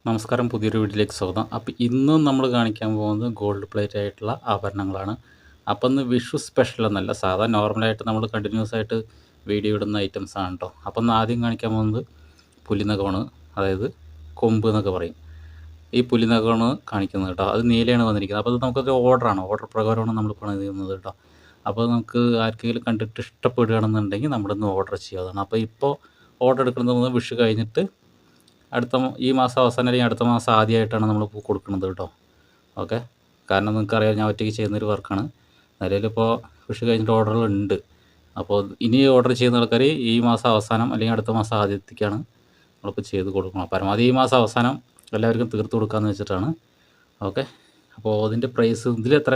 നമസ്കാരം. പുതിയൊരു വീഡിയോയിലേക്ക് സ്വാഗതം. അപ്പോൾ ഇന്നും നമ്മൾ കാണിക്കാൻ പോകുന്നത് ഗോൾഡ് പ്ലേറ്റ് ആയിട്ടുള്ള ആഭരണങ്ങളാണ്. അപ്പോൾ ഇന്ന് വിഷു സ്പെഷ്യൽ എന്നല്ല, സാധാ നോർമലായിട്ട് നമ്മൾ കണ്ടിന്യൂസ് ആയിട്ട് വീഡിയോ ഇടുന്ന ഐറ്റംസ് ആണ് കേട്ടോ. അപ്പോൾ ഇന്ന് ആദ്യം കാണിക്കാൻ പോകുന്നത് പുലിനഖമാണ്, അതായത് കൊമ്പ് എന്നൊക്കെ പറയും. ഈ പുലിനഖമാണ് കാണിക്കുന്നത് കേട്ടോ. അത് നീലയാണ് വന്നിരിക്കുന്നത്. അപ്പോൾ അത് നമുക്കൊരു ഓർഡറാണ്, ഓർഡർ പ്രകാരമാണ് നമ്മൾ പണിത് ചെയ്യുന്നത് കേട്ടോ. അപ്പോൾ നമുക്ക് ആർക്കെങ്കിലും കണ്ടിട്ട് ഇഷ്ടപ്പെടുകയാണെന്നുണ്ടെങ്കിൽ നമ്മളിന്ന് ഓർഡർ ചെയ്യാവുന്നതാണ്. അപ്പോൾ ഇപ്പോൾ ഓർഡർ എടുക്കുന്നത് വിഷു കഴിഞ്ഞിട്ട് ഈ മാസം അവസാനം അല്ലെങ്കിൽ അടുത്ത മാസം ആദ്യമായിട്ടാണ് നമ്മൾ കൊടുക്കുന്നത് കേട്ടോ. ഓക്കെ, കാരണം നിങ്ങൾക്കറിയാം ഞാൻ ഒറ്റയ്ക്ക് ചെയ്യുന്നൊരു വർക്കാണ്. നിലവിലിപ്പോൾ വിഷു കഴിഞ്ഞിട്ട് ഓർഡറുകളുണ്ട്. അപ്പോൾ ഇനി ഓർഡർ ചെയ്യുന്ന ആൾക്കാർ ഈ മാസം അവസാനം അല്ലെങ്കിൽ അടുത്ത മാസം ആദ്യത്തേക്കാണ് നമ്മളിപ്പോൾ ചെയ്ത് കൊടുക്കണം. പരമാവധി ഈ മാസം അവസാനം എല്ലാവർക്കും തീർത്ത് കൊടുക്കാമെന്ന് വെച്ചിട്ടാണ്. ഓക്കെ, അപ്പോൾ അതിൻ്റെ പ്രൈസ് ഇതിൽ എത്ര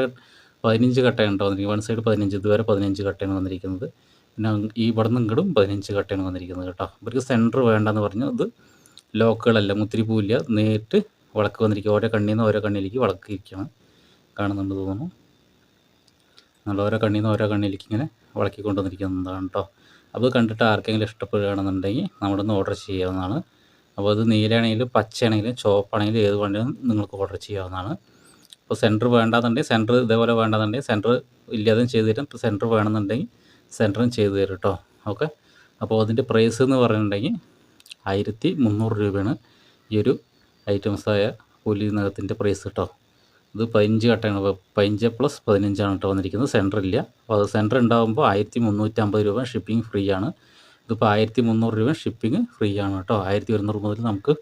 15 കട്ടയാണ് വന്നിരിക്കുന്നത്. വൺ സൈഡ് 15, ഇതുവരെ 15 കട്ടയാണ് വന്നിരിക്കുന്നത്. പിന്നെ ഈ ഇവിടെ നിന്ന് ഇങ്ങോട്ടും 15 കട്ടയാണ് വന്നിരിക്കുന്നത് കേട്ടോ. ഇവർക്ക് സെൻറ്റർ വേണ്ടെന്ന് പറഞ്ഞു. ഇത് ലോക്കുകളല്ല, മുത്തിരിപ്പൂല്ല, നേരിട്ട് വിളക്ക് വന്നിരിക്കുക. ഓരോ കണ്ണിൽ നിന്ന് ഓരോ കണ്ണിലേക്ക് വിളക്ക് ഇരിക്കണം, കാണുന്നുണ്ട് തോന്നുന്നു. നല്ല ഓരോ കണ്ണിൽ നിന്ന് ഓരോ കണ്ണിലേക്ക് ഇങ്ങനെ വിളക്കി കൊണ്ടുവന്നിരിക്കുന്നതാണ് കേട്ടോ. അപ്പോൾ കണ്ടിട്ട് ആർക്കെങ്കിലും ഇഷ്ടപ്പെടുകയാണെന്നുണ്ടെങ്കിൽ നമ്മുടെ ഒന്ന് ഓർഡർ ചെയ്യാവുന്നതാണ്. അപ്പോൾ അത് നീലയാണെങ്കിലും പച്ചയാണെങ്കിലും ചുവപ്പാണെങ്കിലും ഏത് വേണമെങ്കിലും നിങ്ങൾക്ക് ഓർഡർ ചെയ്യാവുന്നതാണ്. അപ്പോൾ സെൻറ്റർ വേണ്ടാന്നുണ്ടെങ്കിൽ സെൻറ്റർ, ഇതേപോലെ വേണ്ടാന്നുണ്ടെങ്കിൽ സെൻറ്റർ ഇല്ലാതെയും ചെയ്തു തരും. ഇപ്പോൾ സെൻറ്റർ വേണമെന്നുണ്ടെങ്കിൽ സെൻറ്ററും ചെയ്തു തരും കേട്ടോ. ഓക്കെ, അപ്പോൾ അതിൻ്റെ പ്രൈസ് എന്ന് പറഞ്ഞിട്ടുണ്ടെങ്കിൽ 1300 രൂപയാണ് ഈ ഒരു ഐറ്റംസായ പുലിനഖത്തിൻ്റെ പ്രൈസ് കേട്ടോ. ഇത് 15 കട്ടയാണ്, 15 + 15 കേട്ടോ വന്നിരിക്കുന്നത്. സെൻറ്റർ ഇല്ല. അപ്പോൾ അത് സെൻറ്റർ ഉണ്ടാകുമ്പോൾ 1350 രൂപ ഷിപ്പിംഗ് ഫ്രീ ആണ്. ഇതിപ്പോൾ 1300 രൂപ ഷിപ്പിംഗ് ഫ്രീ ആണ് കേട്ടോ. 1100 മുതൽ നമുക്ക്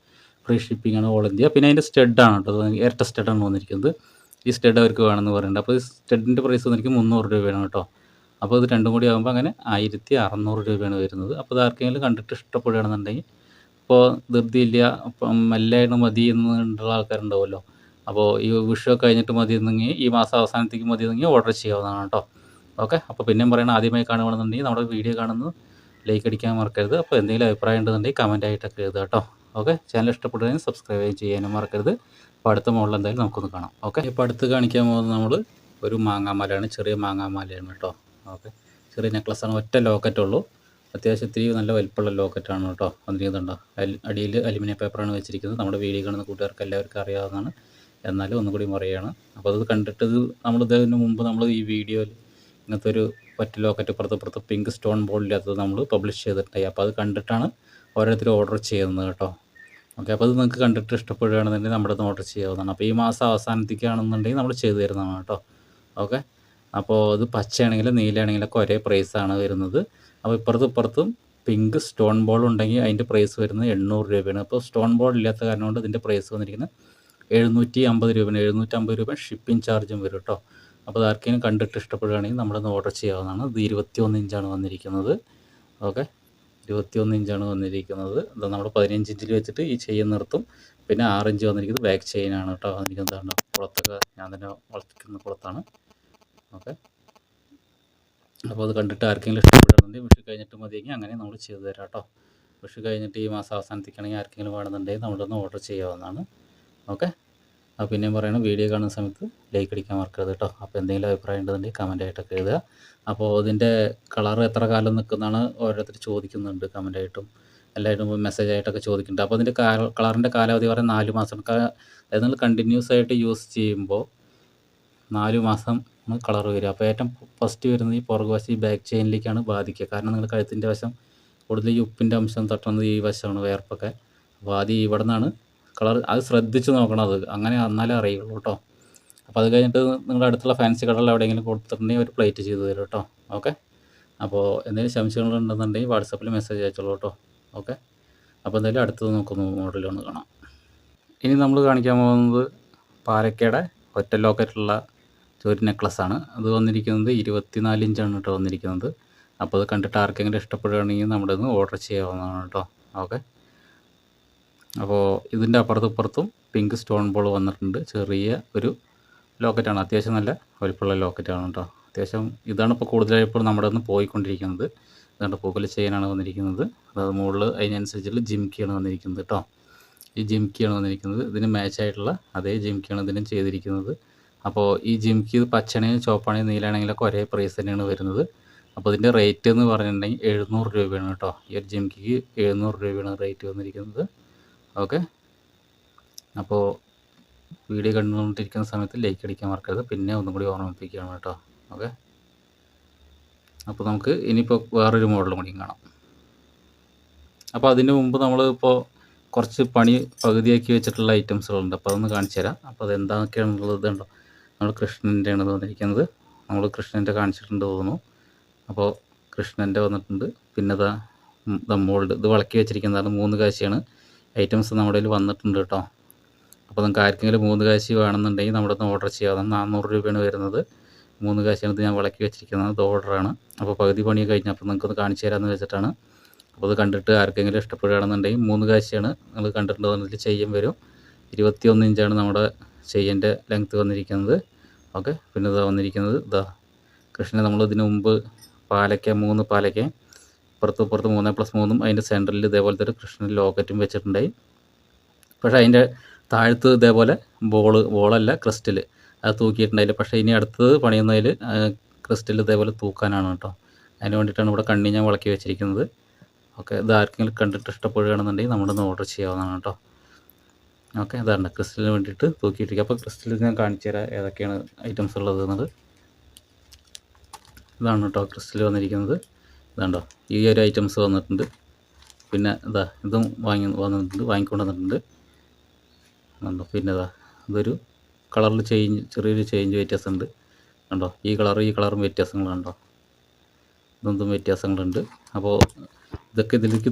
ഫ്രീ ഷിപ്പിംഗ് ആണ് ഓൾ ഇന്ത്യ. പിന്നെ അതിൻ്റെ സ്റ്റഡാണ് കേട്ടോ, ഇരട്ട സ്റ്റഡാണ് വന്നിരിക്കുന്നത്. ഈ സ്റ്റഡ് അവർക്ക് വേണമെന്ന് പറയുന്നുണ്ട്. അപ്പോൾ ഈ സ്റ്റഡിൻ്റെ പ്രൈസ് വന്നിരിക്കുന്നത് 300 രൂപയാണ് കേട്ടോ. അപ്പോൾ ഇത് രണ്ടും കൂടി ആകുമ്പോൾ അങ്ങനെ 1600 രൂപയാണ് വരുന്നത്. അപ്പോൾ ഇത് ആർക്കെങ്കിലും കണ്ടിട്ട് ഇഷ്ടപ്പെടുകയാണെന്നുണ്ടെങ്കിൽ, ഇപ്പോൾ ധൃതിയില്ല, ഇപ്പം മെല്ലെയാണ് മതി എന്നുള്ള ആൾക്കാരുണ്ടാവുമല്ലോ. അപ്പോൾ ഈ വിഷു കഴിഞ്ഞിട്ട് മതി എന്നെങ്കിൽ, ഈ മാസം അവസാനത്തേക്ക് മതി എന്നെങ്കിൽ ഓർഡർ ചെയ്യാവുന്നതാണ് കേട്ടോ. ഓക്കെ, അപ്പോൾ പിന്നെയും പറയണം, ആദ്യമായി കാണുകയാണെന്നുണ്ടെങ്കിൽ നമ്മുടെ വീഡിയോ കാണുന്നത് ലൈക്ക് അടിക്കാൻ മറക്കരുത്. അപ്പോൾ എന്തെങ്കിലും അഭിപ്രായം ഉണ്ടെന്നുണ്ടെങ്കിൽ കമൻ്റ് ആയിട്ടൊക്കെ എഴുതുക കേട്ടോ. ഓക്കെ, ചാനൽ ഇഷ്ടപ്പെടുകയാണെങ്കിൽ സബ്സ്ക്രൈബ് ചെയ്യാനും മറക്കരുത്. അപ്പോൾ അടുത്ത മോഡൽ എന്തായാലും നമുക്കൊന്ന് കാണാം. ഓക്കെ, ഇപ്പോൾ അടുത്ത് കാണിക്കാൻ പോകുന്നത് നമ്മൾ ഒരു മാങ്ങാമാലയാണ്, ചെറിയ മാങ്ങാമാലയാണ് കേട്ടോ. ഓക്കെ, ചെറിയ നെക്ലസ്സാണ്, ഒറ്റ ലോക്കറ്റുള്ളൂ. അത്യാവശ്യം ഇത്തിരി നല്ല വലിപ്പമുള്ള ലോക്കറ്റാണ് കേട്ടോ വന്നിരിക്കുന്നുണ്ടോ. അടിയിൽ അലുമിനിയം പേപ്പറാണ് വെച്ചിരിക്കുന്നത്. നമ്മുടെ വീഡിയോ കാണുന്ന കൂട്ടുകാർക്ക് എല്ലാവർക്കും അറിയാവുന്നതാണ്, എന്നാലും ഒന്നുകൂടി പറയുകയാണ്. അപ്പോൾ അത് കണ്ടിട്ട് ഇതിന് മുമ്പ് നമ്മൾ ഈ വീഡിയോയിൽ ഇങ്ങനത്തെ ഒരു ഒറ്റ ലോക്കറ്റ് പുറത്ത് പിങ്ക് സ്റ്റോൺ ബോൾ ഇല്ലാത്തത് നമ്മൾ പബ്ലിഷ് ചെയ്തിട്ടുണ്ടായി. അപ്പോൾ അത് കണ്ടിട്ടാണ് ഓരോരുത്തർ ഓർഡർ ചെയ്യുന്നത് കേട്ടോ. ഓക്കെ, അപ്പോൾ അത് നിങ്ങൾക്ക് കണ്ടിട്ട് ഇഷ്ടപ്പെടുകയാണെന്നുണ്ടെങ്കിൽ നമ്മുടെ ഒന്ന് ഓർഡർ ചെയ്യാവുന്നതാണ്. അപ്പോൾ ഈ മാസം അവസാനത്തേക്കാണെന്നുണ്ടെങ്കിൽ നമ്മൾ ചെയ്തു തരുന്നതാണ് കേട്ടോ. ഓക്കെ, അപ്പോൾ ഇത് പച്ചയാണെങ്കിലും നീലയാണെങ്കിലൊക്കെ ഒരേ പ്രൈസാണ് വരുന്നത്. അപ്പോൾ ഇപ്പുറത്തും പിങ്ക് സ്റ്റോൺ ബോൾ ഉണ്ടെങ്കിൽ അതിൻ്റെ പ്രൈസ് വരുന്നത് 800 രൂപയാണ്. അപ്പോൾ സ്റ്റോൺ ബോൾ ഇല്ലാത്ത കാരണം കൊണ്ട് ഇതിൻ്റെ പ്രൈസ് വന്നിരിക്കുന്നത് 750 രൂപയാണ്. 750 രൂപ ഷിപ്പിംഗ് ചാർജും വരും കേട്ടോ. അപ്പോൾ അത് ആർക്കെങ്കിലും കണ്ടിട്ട് ഇഷ്ടപ്പെടുകയാണെങ്കിൽ നമ്മളൊന്ന് ഓർഡർ ചെയ്യാവുന്നതാണ്. ഇത് 21 ഇഞ്ചാണ് വന്നിരിക്കുന്നത്. ഓക്കെ, 21 ഇഞ്ചാണ് വന്നിരിക്കുന്നത്. ഇത് നമ്മൾ 15 ഇഞ്ചിൽ വെച്ചിട്ട് ഈ ചെയിൻ നിർത്തും. പിന്നെ 6 ഇഞ്ച് വന്നിരിക്കുന്നത് ബാക്ക് ചെയിനാണ് കേട്ടോ വന്നിരിക്കുന്നത്. കുളത്തൊക്കെ ഞാൻ തന്നെ വളർത്തിക്കുന്ന കുളത്താണ്. ഓക്കെ, അപ്പോൾ അത് കണ്ടിട്ട് ആർക്കെങ്കിലും ഇഷ്ടപ്പെടുന്നുണ്ടെങ്കിൽ വിഷു കഴിഞ്ഞിട്ട് മതിയെങ്കിൽ അങ്ങനെ നമ്മൾ ചെയ്തു തരാം കേട്ടോ. വിഷു കഴിഞ്ഞിട്ട് ഈ മാസം അവസാനത്തേക്കാണെങ്കിൽ ആർക്കെങ്കിലും വേണമെന്നുണ്ടെങ്കിൽ നമ്മളൊന്ന് ഓർഡർ ചെയ്യാവുന്നതാണ്. ഓക്കെ, അപ്പോൾ പിന്നെയും പറയണം, വീഡിയോ കാണുന്ന സമയത്ത് ലൈക്ക് അടിക്കാൻ മറക്കരുത് കേട്ടോ. അപ്പോൾ എന്തെങ്കിലും അഭിപ്രായം ഉണ്ടെന്നുണ്ടെങ്കിൽ കമൻ്റ് ആയിട്ടൊക്കെ എഴുതുക. അപ്പോൾ ഇതിൻ്റെ കളർ എത്ര കാലം നിൽക്കുന്നതാണ് ഓരോരുത്തർ ചോദിക്കുന്നുണ്ട്, കമൻ്റായിട്ടും എല്ലാവരും മെസ്സേജ് ആയിട്ടൊക്കെ ചോദിക്കുന്നുണ്ട്. അപ്പോൾ അതിൻ്റെ കളറിൻ്റെ കാലാവധി പറയാൻ 4 മാസം. അതായത് നിങ്ങൾ കണ്ടിന്യൂസ് ആയിട്ട് യൂസ് ചെയ്യുമ്പോൾ 4 മാസം കളർ വരിക. അപ്പോൾ ഏറ്റവും ഫസ്റ്റ് വരുന്നത് ഈ പുറകുവശം, ഈ ബാക്ക് ചെയിനിലേക്കാണ് ബാധിക്കുക. കാരണം നിങ്ങൾ കഴുത്തിൻ്റെ വശം കൂടുതൽ ഈ ഉപ്പിൻ്റെ അംശം തട്ടുന്നത് ഈ വശമാണ്, വേർപ്പൊക്കെ. അപ്പോൾ ആദ്യം ഇവിടെ നിന്നാണ് കളർ, അത് ശ്രദ്ധിച്ച് നോക്കണം. അത് അങ്ങനെ എന്നാലേ അറിയുള്ളൂ കേട്ടോ. അപ്പോൾ അത് കഴിഞ്ഞിട്ട് നിങ്ങളുടെ അടുത്തുള്ള ഫാൻസി കടകളിൽ എവിടെയെങ്കിലും കൊടുത്തിട്ടുണ്ടെങ്കിൽ ഒരു പ്ലേറ്റ് ചെയ്ത് തരും കേട്ടോ. ഓക്കെ, അപ്പോൾ എന്തെങ്കിലും സംശയങ്ങളുണ്ടെന്നുണ്ടെങ്കിൽ വാട്സാപ്പിൽ മെസ്സേജ് അയച്ചോളൂ കേട്ടോ. ഓക്കെ, അപ്പോൾ എന്തായാലും അടുത്തത് നോക്കുന്നു മോഡലൊന്ന് കാണാം. ഇനി നമ്മൾ കാണിക്കാൻ പോകുന്നത് പാലക്കയുടെ ഒറ്റ ലോക്കറ്റുള്ള ഒരു നെക്ലസ്സാണ്. അത് വന്നിരിക്കുന്നത് 24 ഇഞ്ചാണ് കേട്ടോ വന്നിരിക്കുന്നത്. അപ്പോൾ അത് കണ്ടിട്ട് ആർക്കെങ്കിലും ഇഷ്ടപ്പെടുകയാണെങ്കിൽ നമ്മുടെ ഒന്ന് ഓർഡർ ചെയ്യാവുന്നതാണ് കേട്ടോ. ഓക്കെ, അപ്പോൾ ഇതിൻ്റെ അപ്പുറത്തും പിങ്ക് സ്റ്റോൺ ബോൾ വന്നിട്ടുണ്ട്. ചെറിയ ഒരു ലോക്കറ്റാണ്, അത്യാവശ്യം നല്ല വലിപ്പമുള്ള ലോക്കറ്റാണ് കേട്ടോ. അത്യാവശ്യം ഇതാണ് ഇപ്പോൾ കൂടുതലായി ഇപ്പോൾ നമ്മുടെ ഒന്ന് പോയിക്കൊണ്ടിരിക്കുന്നത്. ഇതാണ്ട് പൂക്കൽ ചെയിനാണ് വന്നിരിക്കുന്നത്. അതായത് മുകളിൽ അതിനനുസരിച്ചുള്ള ജിംക്കിയാണ് വന്നിരിക്കുന്നത് കേട്ടോ. ഈ ജിംക്കിയാണ് വന്നിരിക്കുന്നത്. ഇതിന് മാച്ചായിട്ടുള്ള അതേ ജിംക്കിയാണ് ഇതിനും ചെയ്തിരിക്കുന്നത്. അപ്പോൾ ഈ ജിംക്കി പച്ചയാണെങ്കിലും ചുവപ്പാണെങ്കിലും നീലാണെങ്കിലൊക്കെ ഒരേ പ്രൈസ് തന്നെയാണ് വരുന്നത്. അപ്പോൾ ഇതിൻ്റെ റേറ്റ് എന്ന് പറഞ്ഞിട്ടുണ്ടെങ്കിൽ 700 രൂപയാണ് കേട്ടോ. ഈ ഒരു ജിംക്കിക്ക് 700 രൂപയാണ് റേറ്റ് വന്നിരിക്കുന്നത്. ഓക്കെ, അപ്പോൾ വീഡിയോ കണ്ടുകൊണ്ടിരിക്കുന്ന സമയത്ത് ലൈക്ക് അടിക്കാൻ മറക്കരുത്. പിന്നെ ഒന്നും കൂടി ഓർമ്മിപ്പിക്കുകയാണ് കേട്ടോ. ഓക്കെ, അപ്പോൾ നമുക്ക് ഇനിയിപ്പോൾ വേറൊരു മോഡലും കൂടി കാണാം. അപ്പോൾ അതിന് മുമ്പ് നമ്മളിപ്പോൾ കുറച്ച് പണി പകുതിയാക്കി വെച്ചിട്ടുള്ള ഐറ്റംസുകളുണ്ട്. അപ്പോൾ അതൊന്ന് കാണിച്ചു തരാം. അപ്പോൾ അതെന്തൊക്കെയാണെന്നുള്ളത് ഇതുണ്ടോ, നമ്മൾ കൃഷ്ണൻ്റെയാണ് വന്നിരിക്കുന്നത്. നമ്മൾ കൃഷ്ണൻ്റെ കാണിച്ചിട്ടുണ്ട് തോന്നുന്നു. അപ്പോൾ കൃഷ്ണൻ്റെ വന്നിട്ടുണ്ട്. പിന്നെ ദ മോൾഡ്, ഇത് വളക്കി വെച്ചിരിക്കുന്നതാണ്. 3 കാശിയാണ് ഐറ്റംസ് നമ്മുടെ കയ്യിൽ വന്നിട്ടുണ്ട് കേട്ടോ. അപ്പോൾ നിങ്ങൾക്ക് ആർക്കെങ്കിലും 3 കാശി വേണമെന്നുണ്ടെങ്കിൽ നമ്മുടെ ഒന്ന് ഓർഡർ ചെയ്യാവുന്ന 400 രൂപയാണ് വരുന്നത്. 3 കാശിയാണ് ഇത് ഞാൻ വളക്കി വെച്ചിരിക്കുന്നത്. ഇത് ഓർഡറാണ്. അപ്പോൾ പകുതി പണി കഴിഞ്ഞപ്പോൾ നിങ്ങൾക്കൊന്ന് കാണിച്ചു തരാമെന്ന് വെച്ചിട്ടാണ്. അപ്പോൾ അത് കണ്ടിട്ട് ആർക്കെങ്കിലും ഇഷ്ടപ്പെടുകയാണെന്നുണ്ടെങ്കിൽ 3 കാശിയാണ് നിങ്ങൾ കണ്ടിട്ടുണ്ടെങ്കിൽ ചെയ്യാൻ വരും. 21 ഇഞ്ചാണ് നമ്മുടെ ചെയ്യൻ്റെ ലെങ്ത്ത് വന്നിരിക്കുന്നത്. ഓക്കെ, പിന്നെ ഇതാ വന്നിരിക്കുന്നത് കൃഷ്ണനെ നമ്മൾ ഇതിന് മുമ്പ് 3 പാലയ്ക്ക ഇപ്പുറത്ത് 3+3 അതിൻ്റെ സെൻറ്ററിൽ ഇതേപോലത്തെ ഒരു കൃഷ്ണൻ ലോക്കറ്റും വെച്ചിട്ടുണ്ടായി. പക്ഷേ അതിൻ്റെ താഴത്ത് ഇതേപോലെ ബോളല്ല ക്രിസ്റ്റൽ അത് തൂക്കിയിട്ടുണ്ടായില്ല. പക്ഷേ ഇനി അടുത്തത് പണിയുന്നതിൽ ക്രിസ്റ്റൽ ഇതേപോലെ തൂക്കാനാണ് കേട്ടോ. അതിന് വേണ്ടിയിട്ടാണ് ഇവിടെ കണ്ണി ഞാൻ വളക്കി വെച്ചിരിക്കുന്നത്. ഓക്കെ, ഇത് ആർക്കെങ്കിലും കണ്ടിട്ട് ഇഷ്ടപ്പെടുകയാണെന്നുണ്ടെങ്കിൽ നമ്മളൊന്ന് ഓർഡർ ചെയ്യാവുന്നതാണ് കേട്ടോ. ഓക്കെ, ഇതാണ് ക്രിസ്റ്റലിന് വേണ്ടിയിട്ട് തൂക്കിയിട്ടിരിക്കുക. അപ്പോൾ ക്രിസ്റ്റൽ ഞാൻ കാണിച്ചു തരാം ഏതൊക്കെയാണ് ഐറ്റംസ് ഉള്ളത് എന്നത്. ഇതാണ് കേട്ടോ ക്രിസ്റ്റൽ വന്നിരിക്കുന്നത്. ഇതാണ്ടോ ഈ ഒരു ഐറ്റംസ് വന്നിട്ടുണ്ട്. പിന്നെ ഇതും വാങ്ങിക്കൊണ്ട് വന്നിട്ടുണ്ട്. കണ്ടോ, പിന്നെ ഇതൊരു കളറിൽ ചെറിയൊരു ചേഞ്ച് വ്യത്യാസമുണ്ട്. കണ്ടോ, ഈ കളറും വ്യത്യാസങ്ങളുണ്ടോ, ഇതൊന്നും വ്യത്യാസങ്ങളുണ്ട്. അപ്പോൾ ഇതൊക്കെ ഇതിലേക്ക്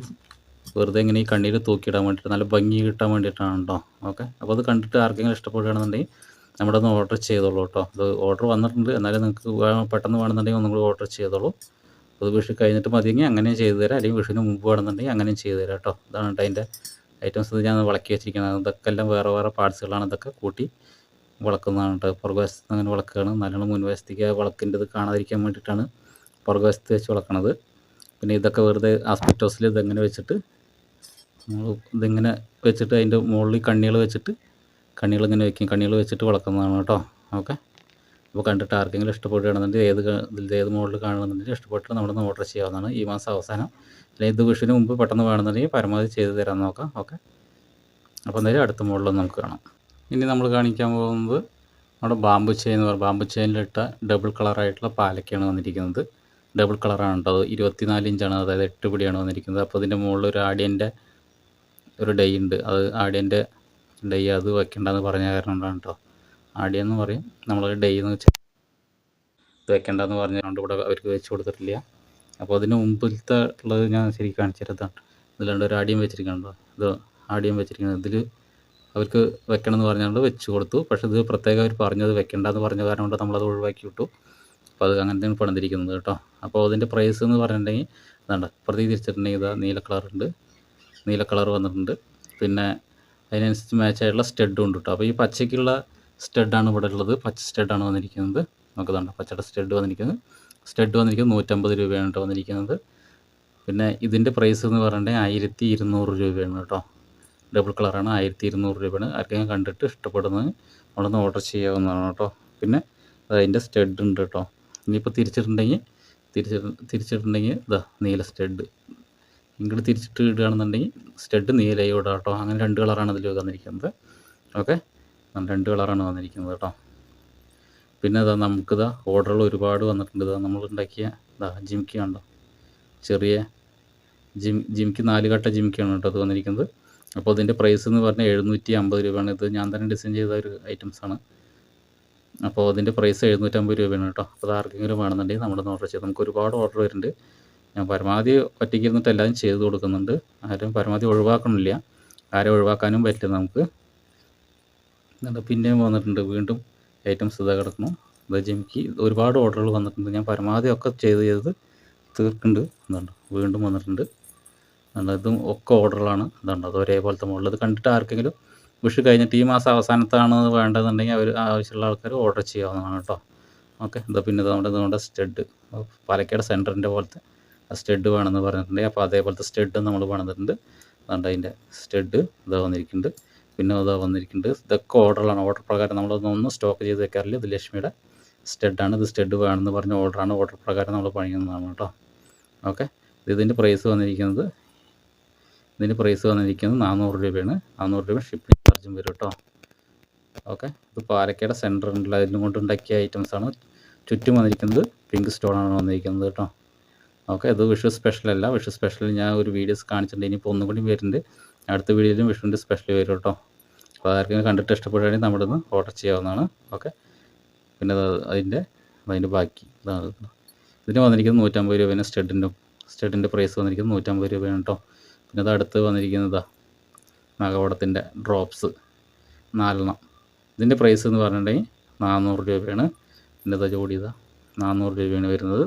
വെറുതെ ഇങ്ങനെ ഈ കണ്ണിൽ തൂക്കിയിടാൻ വേണ്ടിയിട്ട് നല്ല ഭംഗി കിട്ടാൻ വേണ്ടിയിട്ടാണ് കേട്ടോ. ഓക്കെ, അപ്പോൾ അത് കണ്ടിട്ട് ആർക്കെങ്കിലും ഇഷ്ടപ്പെടുകയാണെന്നുണ്ടെങ്കിൽ നമ്മുടെ ഒന്ന് ഓർഡർ ചെയ്തോളൂ കേട്ടോ. ഇത് ഓർഡർ വന്നിട്ടുണ്ട്, എന്നാലും നിങ്ങൾക്ക് പെട്ടെന്ന് വേണമെന്നുണ്ടെങ്കിൽ ഒന്നും കൂടി ഓർഡർ ചെയ്തോളൂ. അത് വിഷു കഴിഞ്ഞിട്ട് മതിയെങ്കിൽ അങ്ങനെയും ചെയ്തു തരാം, അല്ലെങ്കിൽ വിഷുവിന് മുമ്പ് വേണമെന്നുണ്ടെങ്കിൽ അങ്ങനെയും ചെയ്തു തരാം കേട്ടോ. ഇതാണ് കേട്ടോ അതിൻ്റെ ഐറ്റംസ്. ഇത് ഞാൻ വളക്കി വെച്ചിരിക്കുന്നത്. ഇതൊക്കെ എല്ലാം വേറെ പാർട്സുകളാണ്. ഇതൊക്കെ കൂട്ടി വളക്കുന്നതാണ് കേട്ടോ. പുറകുവശത്ത് അങ്ങനെ വളക്കുകയാണ്. നല്ലോണം മുൻവശത്തേക്ക് വളക്കിൻ്റെ ഇത് കാണാതിരിക്കാൻ വേണ്ടിയിട്ടാണ് പുറകുവശത്ത് വെച്ച് വളക്കണത്. പിന്നെ ഇതൊക്കെ വെറുതെ ആസ്പെക്ടോസിൽ ഇതെങ്ങനെ വെച്ചിട്ട് ഇതിങ്ങനെ വെച്ചിട്ട് അതിൻ്റെ മുകളിൽ കണ്ണികൾ ഇങ്ങനെ വയ്ക്കും. കണ്ണികൾ വെച്ചിട്ട് വളക്കുന്നതാണ് കേട്ടോ. ഓക്കെ, അപ്പോൾ കണ്ടിട്ട് ആർക്കെങ്കിലും ഇഷ്ടപ്പെടുകയാണെന്നുണ്ടെങ്കിൽ ഏത് മോഡൽ കാണുന്നുണ്ടെങ്കിൽ ഇഷ്ടപ്പെട്ടിട്ട് നമ്മളൊന്ന് ഓർഡർ ചെയ്യാവുന്നതാണ്. ഈ മാസം അവസാനം അല്ലെങ്കിൽ ഇത് വിഷുവിന് മുമ്പ് പെട്ടെന്ന് വേണമെന്നുണ്ടെങ്കിൽ പരമാവധി ചെയ്ത് തരാൻ നോക്കാം. ഓക്കെ, അപ്പോൾ എന്തായാലും അടുത്ത മോഡലൊന്നും നമുക്ക് കാണാം. ഇനി നമ്മൾ കാണിക്കാൻ പോകുന്നത് നമ്മുടെ ബാമ്പു ചെയിൻ എന്ന് പറയുന്നത്. ബാമ്പു ചെയിനിലിട്ട ഡബിൾ കളറായിട്ടുള്ള പാലക്കയാണ് വന്നിരിക്കുന്നത്. ഡബിൾ കളറാണ് കേട്ടോ. അത് 24 ഇഞ്ചാണ്, അതായത് 8 പിടിയാണ് വന്നിരിക്കുന്നത്. അപ്പോൾ ഇതിൻ്റെ മുകളിൽ ഒരു ആഡിയൻ്റെ ഒരു ഡൈ ഉണ്ട്. അത് ആഡിയൻ്റെ ഡൈ അത് വെക്കേണ്ടതെന്ന് പറഞ്ഞ കാരണം കൊണ്ടാണ് കേട്ടോ. ആഡിയെന്ന് പറയും നമ്മൾ ഡൈ എന്ന് വെച്ചാൽ ഇത് വെക്കേണ്ടതെന്ന് പറഞ്ഞതുകൊണ്ട് ഇവിടെ അവർക്ക് വെച്ച് കൊടുത്തിട്ടില്ല. അപ്പോൾ അതിന് മുമ്പിലത്തെ ഉള്ളത് ഞാൻ ശരിക്കും കാണിച്ചു തരാം. ഇതിലുണ്ട് ഒരു ആഡിയം വെച്ചിരിക്കുന്നുണ്ടോ, ഇത് ആഡിയം വെച്ചിരിക്കുന്നത്. ഇതിൽ അവർക്ക് വെക്കണമെന്ന് പറഞ്ഞുകൊണ്ട് വെച്ച് കൊടുത്തു. പക്ഷേ ഇത് പ്രത്യേകം അവർ പറഞ്ഞത് വെക്കേണ്ടതെന്ന് പറഞ്ഞ കാരണം കൊണ്ട് നമ്മളത് ഒഴിവാക്കി വിട്ടു. അപ്പോൾ അത് അങ്ങനത്തെയാണ് പണിതിരിക്കുന്നത് കേട്ടോ. അപ്പോൾ അതിൻ്റെ പ്രൈസ് എന്ന് പറഞ്ഞിട്ടുണ്ടെങ്കിൽ ഇതാണ്ട് പ്രതി തിരിച്ചിട്ടുണ്ടെങ്കിൽ നീല കളർ വന്നിട്ടുണ്ട്. പിന്നെ അതിനനുസരിച്ച് മാച്ചായിട്ടുള്ള സ്റ്റഡും ഉണ്ട് കേട്ടോ. അപ്പോൾ ഈ പച്ചയ്ക്കുള്ള സ്റ്റഡാണ് ഇവിടെ ഉള്ളത്. പച്ച സ്റ്റഡാണ് വന്നിരിക്കുന്നത്. നമുക്കതാണ് പച്ചയുടെ സ്റ്റഡ് വന്നിരിക്കുന്നത്. 150 രൂപയാണ് കേട്ടോ വന്നിരിക്കുന്നത്. പിന്നെ ഇതിൻ്റെ പ്രൈസ് എന്ന് പറഞ്ഞിട്ടുണ്ടെങ്കിൽ 1200 രൂപയാണ് കേട്ടോ. ഡബിൾ കളറാണ്, 1200 രൂപയാണ്. ആർക്കെങ്കിലും കണ്ടിട്ട് ഇഷ്ടപ്പെടുന്നത് നമ്മളൊന്ന് ഓർഡർ ചെയ്യാവുന്നതാണ് കേട്ടോ. പിന്നെ അതിൻ്റെ സ്റ്റഡ് ഉണ്ട് കേട്ടോ. ഇനിയിപ്പോൾ തിരിച്ചിട്ടുണ്ടെങ്കിൽ നീല സ്റ്റഡ് ഇങ്ങോട്ട് തിരിച്ചിട്ട് ഇടുകയാണെന്നുണ്ടെങ്കിൽ സ്റ്റഡ് നീലയും ഇടാം കേട്ടോ. അങ്ങനെ 2 കളറാണ് ഇതിൽ വന്നിരിക്കുന്നത്. ഓക്കെ, 2 കളറാണ് വന്നിരിക്കുന്നത് കേട്ടോ. പിന്നെ നമുക്കിതാ ഓർഡറുകൾ ഒരുപാട് വന്നിട്ടുണ്ട്. നമ്മൾ ഉണ്ടാക്കിയ ജിമിക്കി കണ്ടോ, ചെറിയ ജിമിക്കി 4 കട്ട ജിമിക്കിയാണ് കേട്ടോ അത് വന്നിരിക്കുന്നത്. അപ്പോൾ ഇതിൻ്റെ പ്രൈസ് എന്ന് പറഞ്ഞാൽ 750 രൂപയാണ്. ഇത് ഞാൻ തന്നെ ഡിസൈൻ ചെയ്ത ഒരു ഐറ്റംസാണ്. അപ്പോൾ അതിൻ്റെ പ്രൈസ് 750 രൂപയാണ് കേട്ടോ. അപ്പോൾ അത് ആർക്കെങ്കിലും വേണമെന്നുണ്ടെങ്കിൽ നമ്മളൊന്ന് ഓർഡർ ചെയ്ത്, നമുക്ക് ഒരുപാട് ഓർഡർ വരുന്നുണ്ട്. ഞാൻ പരമാവധി ഒറ്റയ്ക്ക് ഇരുന്നിട്ട് എല്ലാവരും ചെയ്ത് കൊടുക്കുന്നുണ്ട്. ആരും പരമാവധി ഒഴിവാക്കണില്ല, ആരും ഒഴിവാക്കാനും പറ്റില്ല നമുക്ക്. പിന്നെയും വന്നിട്ടുണ്ട് വീണ്ടും ഐറ്റംസ് കിടക്കുന്നു. ജിമിക്ക് ഒരുപാട് ഓർഡറുകൾ വന്നിട്ടുണ്ട്. ഞാൻ പരമാവധി ഒക്കെ ചെയ്ത് തീർക്കുന്നുണ്ട്. എന്തുണ്ട് വീണ്ടും വന്നിട്ടുണ്ട്. ഇതും ഒക്കെ ഓർഡറുകളാണ്. അത് ഒരേപോലത്തെ മോഡൽ. ഇത് കണ്ടിട്ട് ആർക്കെങ്കിലും വിഷു കഴിഞ്ഞിട്ട് ഈ മാസം അവസാനത്താണ് വേണ്ടതെന്നുണ്ടെങ്കിൽ അവർ ആവശ്യമുള്ള ആൾക്കാർ ഓർഡർ ചെയ്യാവുന്നതാണ് കേട്ടോ. ഓക്കെ, പിന്നെ നമ്മുടെ സ്റ്റഡ് പാലക്കാട് സെൻറ്ററിൻ്റെ പോലത്തെ സ്റ്റഡ് വേണമെന്ന് പറഞ്ഞിട്ടുണ്ടെങ്കിൽ അപ്പോൾ അതേപോലത്തെ സ്റ്റഡ് നമ്മൾ പണിതിട്ടുണ്ട്. അതിൻ്റെ സ്റ്റഡ് വന്നിരിക്കുന്നുണ്ട്. പിന്നെ വന്നിരിക്കുന്നുണ്ട്. ഇതൊക്കെ ഓർഡറുകളാണ്. ഓർഡർ പ്രകാരം നമ്മളൊന്നും സ്റ്റോക്ക് ചെയ്ത് വെക്കാറില്ല. ഇത് ലക്ഷ്മിയുടെ സ്റ്റഡാണ്. ഇത് സ്റ്റഡ് വേണമെന്ന് പറഞ്ഞ ഓർഡറാണ്. ഓർഡർ പ്രകാരം നമ്മൾ പണിയുന്നതാണ് കേട്ടോ. ഓക്കെ, ഇതിൻ്റെ പ്രൈസ് വന്നിരിക്കുന്നത് 400 രൂപയാണ്. 400 രൂപ ഷിപ്പിംഗ് ചാർജ് ചാർജും വരും കേട്ടോ. ഓക്കെ, ഇത് പാലക്കയുടെ സെൻറ്ററിലുള്ള അതിലും കൊണ്ട് ഉണ്ടാക്കിയ ഐറ്റംസാണ്. ചുറ്റും വന്നിരിക്കുന്നത് പിങ്ക് സ്റ്റോണാണ് വന്നിരിക്കുന്നത് കേട്ടോ. ഓക്കെ, ഇത് വിഷു സ്പെഷ്യലല്ല. വിഷു സ്പെഷ്യൽ ഞാൻ ഒരു വീഡിയോസ് കാണിച്ചിട്ടുണ്ട്. ഇനിയിപ്പോൾ ഒന്നും കൂടി വരുന്നുണ്ട്. അടുത്ത വീഡിയോയിലും വിഷുവിൻ്റെ സ്പെഷ്യൽ വരും കേട്ടോ. അപ്പോൾ ആർക്കെങ്കിലും കണ്ടിട്ട് ഇഷ്ടപ്പെടുകയാണെങ്കിൽ നമ്മുടെ നിന്ന് ഓർഡർ ചെയ്യാവുന്നതാണ്. ഓക്കെ, പിന്നെ അതിൻ്റെ ബാക്കി ഇതാണ്. ഇതിന് വന്നിരിക്കുന്നത് 150 രൂപയാണ്. സ്റ്റഡിൻ്റെ പ്രൈസ് വന്നിരിക്കുന്നത് 150 രൂപയാണ് കേട്ടോ. പിന്നെ അത് അടുത്ത് വന്നിരിക്കുന്നത് നാഗവടത്തിൻ്റെ ഡ്രോപ്സ് 4 ഇതിൻ്റെ പ്രൈസ് എന്ന് പറഞ്ഞിട്ടുണ്ടെങ്കിൽ 400 രൂപയാണ്. പിന്നെ ഇതാ ജോഡി 400 രൂപയാണ് വരുന്നത്.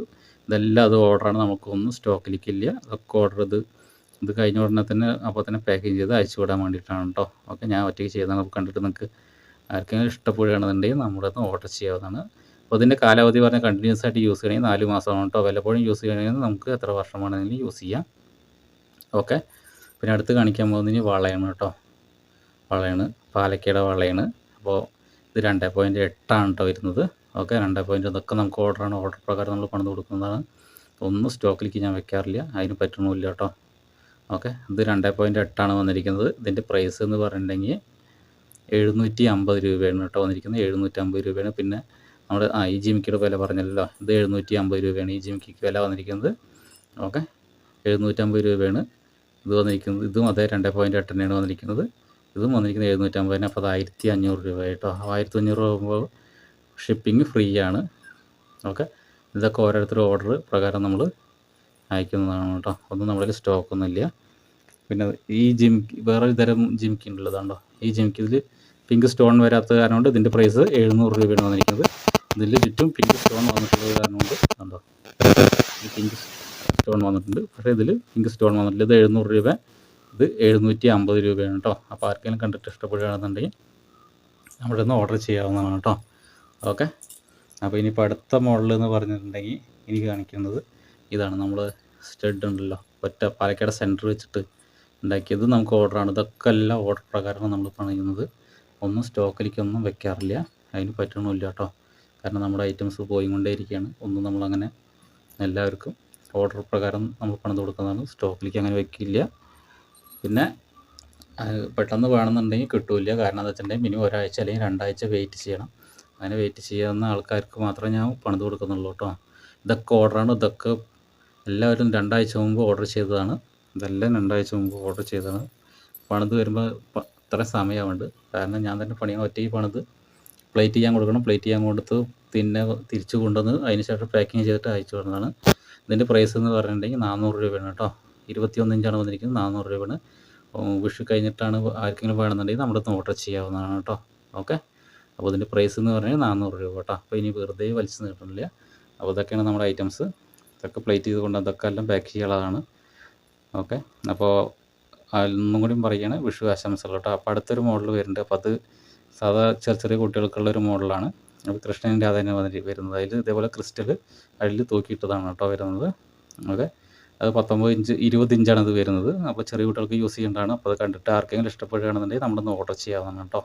ഇതെല്ലാം അത് ഓർഡറാണ്, നമുക്കൊന്നും സ്റ്റോക്കിലേക്കില്ല. അതൊക്കെ ഓർഡർ ഇത് കഴിഞ്ഞ ഉടനെ തന്നെ അപ്പോൾ തന്നെ പാക്കിങ് ചെയ്ത് അയച്ചു വിടാൻ വേണ്ടിയിട്ടാണ് കേട്ടോ. ഓക്കെ, ഞാൻ ഒറ്റയ്ക്ക് ചെയ്തതാണ്. കണ്ടിട്ട് നിങ്ങൾക്ക് ആർക്കെങ്കിലും ഇഷ്ടപ്പെടുകയാണെന്നുണ്ടെങ്കിൽ നമ്മുടെ നിന്ന് ഓർഡർ ചെയ്യാവുന്നതാണ്. അപ്പോൾ ഇതിൻ്റെ കാലാവധി പറഞ്ഞാൽ കണ്ടിന്യൂസ് ആയിട്ട് യൂസ് ചെയ്യണമെങ്കിൽ 4 മാസമാണ് കേട്ടോ. വല്ലപ്പോഴും യൂസ് ചെയ്യണമെങ്കിൽ നമുക്ക് എത്ര വർഷം വേണമെങ്കിലും യൂസ് ചെയ്യാം. ഓക്കെ, പിന്നെ അടുത്ത് കാണിക്കാൻ പോകുന്നതിന് വളയാണ് കേട്ടോ. വളയാണ്, പാലക്കയുടെ വളയാണ്. അപ്പോൾ ഇത് 2.8 കേട്ടോ വരുന്നത്. ഓക്കെ, 2. ഇതൊക്കെ നമുക്ക് ഓർഡറാണ്. ഓർഡർ പ്രകാരം നമ്മൾ പണിത് കൊടുക്കുന്നതാണ്. ഒന്നും സ്റ്റോക്കിലേക്ക് ഞാൻ വെക്കാറില്ല, അതിന് പറ്റണമില്ല കേട്ടോ. ഓക്കെ, ഇത് 2.8 വന്നിരിക്കുന്നത്. ഇതിൻ്റെ പ്രൈസ് എന്ന് പറഞ്ഞിട്ടുണ്ടെങ്കിൽ 750 രൂപയാണ് കേട്ടോ വന്നിരിക്കുന്നത്. 750 രൂപയാണ്. പിന്നെ നമ്മുടെ ഈ ജിമിക്കിയുടെ വില പറഞ്ഞല്ലോ, ഇത് 750 രൂപയാണ് ഈ ജിമിക്കിക്ക് വില വന്നിരിക്കുന്നത്. ഓക്കെ, 750 രൂപയാണ് ഇത് വന്നിരിക്കുന്നത്. ഇതും അതേ 2.8 തന്നെയാണ് വന്നിരിക്കുന്നത്. ഇതും വന്നിരിക്കുന്നത് 750. അപ്പോൾ അത് 1500 രൂപ കേട്ടോ. 1500 രൂപ ആകുമ്പോൾ ഷിപ്പിംഗ് ഫ്രീ ആണ്. ഓക്കെ, ഇതൊക്കെ ഓരോരുത്തർ ഓർഡർ പ്രകാരം നമ്മൾ അയക്കുന്നതാണ് കേട്ടോ. ഒന്നും നമ്മുടെ സ്റ്റോക്കൊന്നുമില്ല. പിന്നെ ഈ ജിമിക്ക് വേറെ തരം ജിമിക്ക് ഉള്ളതാണ്ടോ. ഈ ജിമിക്ക് ഇതിൽ പിങ്ക് സ്റ്റോൺ വരാത്ത കാരണം കൊണ്ട് ഇതിൻ്റെ പ്രൈസ് 700 രൂപയാണ് വന്നിരിക്കുന്നത്. ഇതിൽ ചുറ്റും പിങ്ക് സ്റ്റോൺ വന്നിട്ടുള്ളത് കാരണം കൊണ്ട് കണ്ടോ, ഈ പിങ്ക് സ്റ്റോൺ വന്നിട്ടുണ്ട്. പക്ഷേ ഇതിൽ പിങ്ക് സ്റ്റോൺ വന്നിട്ടില്ല. ഇത് 700 രൂപ, ഇത് 750 രൂപയാണ് കേട്ടോ. അപ്പോൾ ആർക്കെങ്കിലും കണ്ടിട്ട് ഇഷ്ടപ്പെടുകയാണെന്നുണ്ടെങ്കിൽ നമ്മുടെ നിന്ന് ഓർഡർ ചെയ്യാവുന്നതാണ് കേട്ടോ. ഓക്കെ, അപ്പോൾ ഇനിയിപ്പോൾ അടുത്ത മോഡൽ എന്ന് പറഞ്ഞിട്ടുണ്ടെങ്കിൽ എനിക്ക് കാണിക്കുന്നത് ഇതാണ്. നമ്മൾ സ്റ്റഡ് ഉണ്ടല്ലോ, ഒറ്റ പാലക്കയുടെ സെൻറ്റർ വെച്ചിട്ട് ഉണ്ടാക്കിയത് നമുക്ക് ഓർഡറാണ്. ഇതൊക്കെ എല്ലാം ഓർഡർ പ്രകാരമാണ് നമ്മൾ പണിയുന്നത്. ഒന്നും സ്റ്റോക്കിലേക്കൊന്നും വെക്കാറില്ല, അതിന് പറ്റണമില്ല കേട്ടോ. കാരണം നമ്മുടെ ഐറ്റംസ് പോയിക്കൊണ്ടേയിരിക്കുകയാണ്. ഒന്നും നമ്മളങ്ങനെ എല്ലാവർക്കും ഓർഡർ പ്രകാരം നമ്മൾ പണിത് കൊടുക്കുന്നതാണ്. സ്റ്റോക്കിലേക്ക് അങ്ങനെ വെക്കില്ല. പിന്നെ പെട്ടെന്ന് വേണമെന്നുണ്ടെങ്കിൽ കിട്ടില്ല. കാരണം എന്താ വെച്ചിട്ടുണ്ടെങ്കിൽ മിനിമം ഒരാഴ്ച അല്ലെങ്കിൽ 2 ആഴ്ച വെയിറ്റ് ചെയ്യണം. അങ്ങനെ വെയിറ്റ് ചെയ്യുന്ന ആൾക്കാർക്ക് മാത്രമേ ഞാൻ പണിത് കൊടുക്കുന്നുള്ളൂ കേട്ടോ. ഇതൊക്കെ ഓർഡറാണ്. ഇതൊക്കെ എല്ലാവരും 2 ആഴ്ച മുമ്പ് ഓർഡർ ചെയ്തതാണ്. ഇതെല്ലാം 2 ആഴ്ച മുമ്പ് ഓർഡർ ചെയ്തതാണ്. പണിത് വരുമ്പോൾ ഇത്ര സമയമുണ്ട്. കാരണം ഞാൻ തന്നെ ഒറ്റയ്ക്ക് പണിത് പ്ലേറ്റ് ചെയ്യാൻ കൊടുക്കണം. പ്ലേറ്റ് ചെയ്യാൻ കൊടുത്ത് പിന്നെ തിരിച്ച് കൊണ്ടുവന്ന് അതിന് ശേഷം പാക്കിങ് ചെയ്തിട്ട് അയച്ചു വിടുന്നതാണ്. ഇതിൻ്റെ പ്രൈസ് എന്ന് പറഞ്ഞിട്ടുണ്ടെങ്കിൽ 400 രൂപയാണ് കേട്ടോ. 21 ഇഞ്ചാണ് വന്നിരിക്കുന്നത്. 400 രൂപയാണ്. വിഷു കഴിഞ്ഞിട്ടാണ് ആർക്കെങ്കിലും വേണമെന്നുണ്ടെങ്കിൽ നമ്മുടെ ഓർഡർ ചെയ്യാവുന്നതാണ് കേട്ടോ. ഓക്കെ, അപ്പോൾ ഇതിൻ്റെ പ്രൈസ് എന്ന് പറഞ്ഞാൽ 400 രൂപ കേട്ടോ. അപ്പോൾ ഇനി വെറുതെ വലിച്ചു നീട്ടുന്നില്ല. അപ്പോൾ ഇതൊക്കെയാണ് നമ്മുടെ ഐറ്റംസ്. ഇതൊക്കെ പ്ലേറ്റ് ചെയ്ത് കൊണ്ട് അതൊക്കെ എല്ലാം പാക്ക് ചെയ്യാനുള്ളതാണ്. ഓക്കെ, അപ്പോൾ ഒന്നും കൂടി പറയുകയാണ്, വിഷു ആശംസകൾ കേട്ടോ. അപ്പോൾ അടുത്തൊരു മോഡൽ വരുന്നുണ്ട്. അപ്പോൾ അത് സാധാ ചെറിയ കുട്ടികൾക്കുള്ളൊരു മോഡലാണ്. അപ്പോൾ കൃഷ്ണൻ്റെ അതന്നെ വരുന്നത്. അതിൽ ഇതേപോലെ ക്രിസ്റ്റൽ അതിൽ തൂക്കിയിട്ടതാണ് കേട്ടോ വരുന്നത്. ഓക്കെ, അത് 19 ഇഞ്ച് 20 ഇഞ്ചാണ് ഇത് വരുന്നത്. അപ്പോൾ ചെറിയ കുട്ടികൾക്ക് യൂസ് ചെയ്യേണ്ടതാണ്. അപ്പോൾ അത് കണ്ടിട്ട് ആർക്കെങ്കിലും ഇഷ്ടപ്പെടുകയാണെന്നുണ്ടെങ്കിൽ നമ്മളൊന്ന് ഓർഡർ ചെയ്യാവുന്നതാണ് കേട്ടോ.